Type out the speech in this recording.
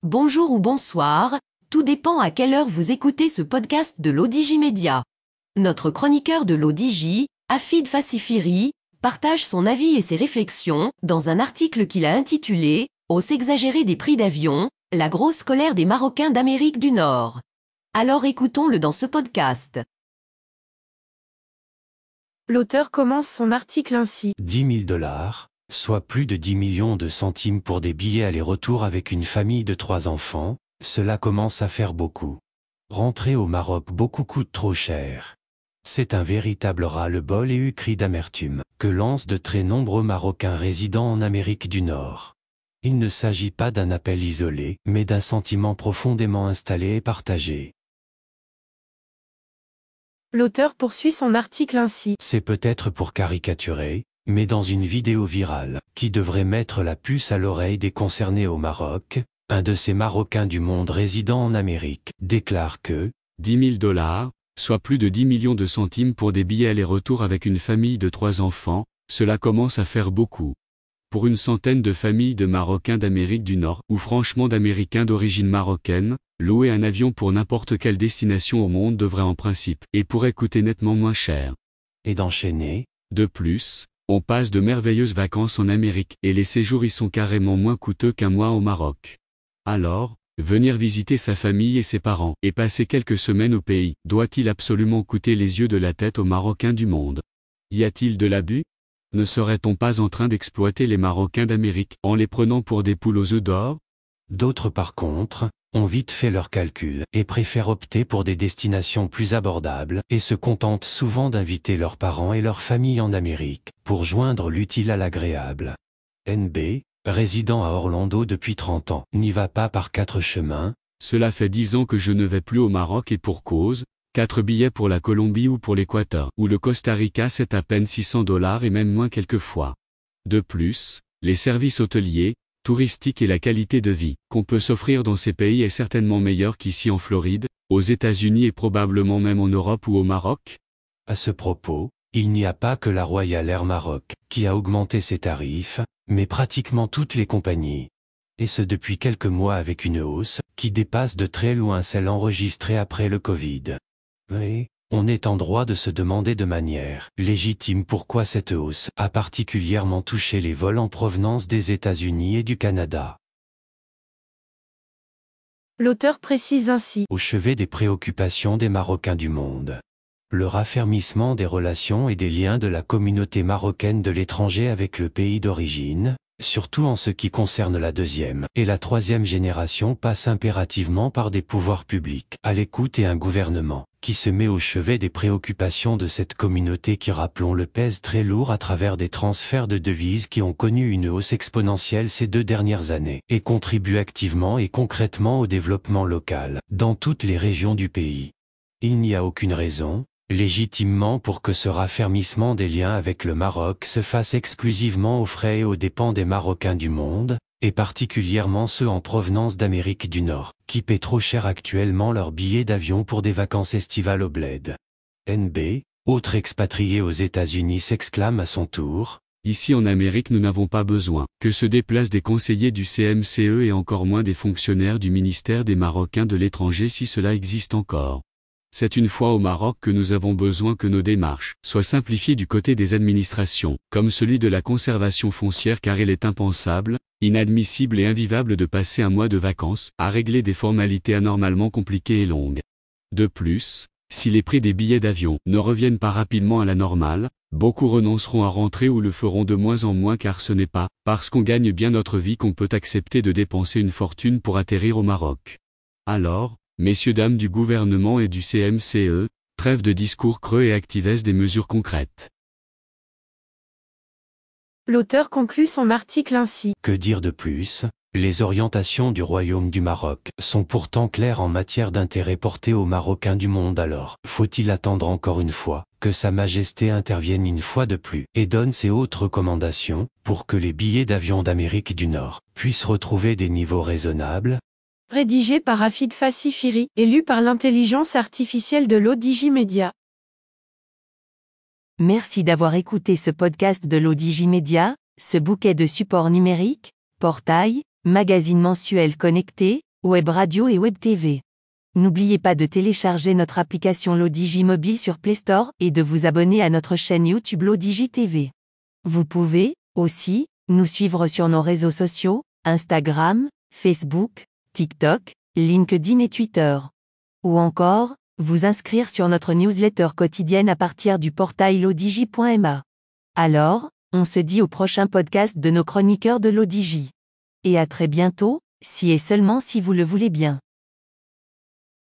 Bonjour ou bonsoir, tout dépend à quelle heure vous écoutez ce podcast de l'ODJ Média. Notre chroniqueur de l'ODJ, Afid Fassifiri, partage son avis et ses réflexions dans un article qu'il a intitulé « Hausse exagérée des prix d'avion, la grosse colère des Marocains d'Amérique du Nord ». Alors écoutons-le dans ce podcast. L'auteur commence son article ainsi. 10 000 $, soit plus de 10 millions de centimes pour des billets aller-retour avec une famille de 3 enfants, cela commence à faire beaucoup. Rentrer au Maroc beaucoup coûte trop cher. C'est un véritable ras-le-bol et cri d'amertume que lancent de très nombreux Marocains résidant en Amérique du Nord. Il ne s'agit pas d'un appel isolé, mais d'un sentiment profondément installé et partagé. L'auteur poursuit son article ainsi. C'est peut-être pour caricaturer, mais dans une vidéo virale, qui devrait mettre la puce à l'oreille des concernés au Maroc, un de ces Marocains du monde résidant en Amérique déclare que 10 000 $, soit plus de 10 millions de centimes pour des billets aller-retour avec une famille de 3 enfants, cela commence à faire beaucoup. Pour une centaine de familles de Marocains d'Amérique du Nord, ou franchement d'Américains d'origine marocaine, louer un avion pour n'importe quelle destination au monde devrait en principe, et pourrait coûter nettement moins cher. Et d'enchaîner. De plus, on passe de merveilleuses vacances en Amérique, et les séjours y sont carrément moins coûteux qu'un mois au Maroc. Alors, venir visiter sa famille et ses parents, et passer quelques semaines au pays, doit-il absolument coûter les yeux de la tête aux Marocains du monde? Y a-t-il de l'abus? Ne serait-on pas en train d'exploiter les Marocains d'Amérique, en les prenant pour des poules aux œufs d'or? D'autres par contre, ont vite fait leurs calculs, et préfèrent opter pour des destinations plus abordables, et se contentent souvent d'inviter leurs parents et leurs familles en Amérique, pour joindre l'utile à l'agréable. NB, résident à Orlando depuis 30 ans, n'y va pas par 4 chemins. Cela fait 10 ans que je ne vais plus au Maroc et pour cause, 4 billets pour la Colombie ou pour l'Équateur, ou le Costa Rica c'est à peine 600 $ et même moins quelquefois. De plus, les services hôteliers, touristiques et la qualité de vie qu'on peut s'offrir dans ces pays est certainement meilleure qu'ici en Floride, aux États-Unis et probablement même en Europe ou au Maroc. À ce propos, il n'y a pas que la Royal Air Maroc qui a augmenté ses tarifs, mais pratiquement toutes les compagnies. Et ce depuis quelques mois avec une hausse qui dépasse de très loin celle enregistrée après le Covid. Mais, on est en droit de se demander de manière légitime pourquoi cette hausse a particulièrement touché les vols en provenance des États-Unis et du Canada. L'auteur précise ainsi. Au chevet des préoccupations des Marocains du monde. Le raffermissement des relations et des liens de la communauté marocaine de l'étranger avec le pays d'origine, surtout en ce qui concerne la deuxième et la troisième génération, passe impérativement par des pouvoirs publics à l'écoute et un gouvernement qui se met au chevet des préoccupations de cette communauté qui, rappelons-le, pèse très lourd à travers des transferts de devises qui ont connu une hausse exponentielle ces 2 dernières années et contribuent activement et concrètement au développement local dans toutes les régions du pays. Il n'y a aucune raison, légitimement, pour que ce raffermissement des liens avec le Maroc se fasse exclusivement aux frais et aux dépens des Marocains du monde, et particulièrement ceux en provenance d'Amérique du Nord, qui paient trop cher actuellement leurs billets d'avion pour des vacances estivales au bled. NB, autre expatrié aux États-Unis, s'exclame à son tour. Ici en Amérique nous n'avons pas besoin que se déplacent des conseillers du CMCE et encore moins des fonctionnaires du ministère des Marocains de l'étranger si cela existe encore. C'est une fois au Maroc que nous avons besoin que nos démarches soient simplifiées du côté des administrations, comme celui de la conservation foncière, car il est impensable, inadmissible et invivable de passer un mois de vacances à régler des formalités anormalement compliquées et longues. De plus, si les prix des billets d'avion ne reviennent pas rapidement à la normale, beaucoup renonceront à rentrer ou le feront de moins en moins, car ce n'est pas parce qu'on gagne bien notre vie qu'on peut accepter de dépenser une fortune pour atterrir au Maroc. Alors, messieurs dames du gouvernement et du CMCE, trêve de discours creux et activez des mesures concrètes. L'auteur conclut son article ainsi. Que dire de plus? Les orientations du Royaume du Maroc sont pourtant claires en matière d'intérêt porté aux Marocains du monde. Alors, faut-il attendre encore une fois que Sa Majesté intervienne une fois de plus et donne ses hautes recommandations pour que les billets d'avion d'Amérique du Nord puissent retrouver des niveaux raisonnables? Rédigé par Afid Fassifiri, élu par l'intelligence artificielle de l'ODJ Média. Merci d'avoir écouté ce podcast de l'ODJ Média, ce bouquet de supports numériques, portail, magazine mensuel connecté, web radio et web TV. N'oubliez pas de télécharger notre application l'Odigi Mobile sur Play Store et de vous abonner à notre chaîne YouTube l'Odigi TV. Vous pouvez, aussi, nous suivre sur nos réseaux sociaux, Instagram, Facebook, TikTok, LinkedIn et Twitter. Ou encore, vous inscrire sur notre newsletter quotidienne à partir du portail lodigi.ma. Alors, on se dit au prochain podcast de nos chroniqueurs de l'Odigi. Et à très bientôt, si et seulement si vous le voulez bien.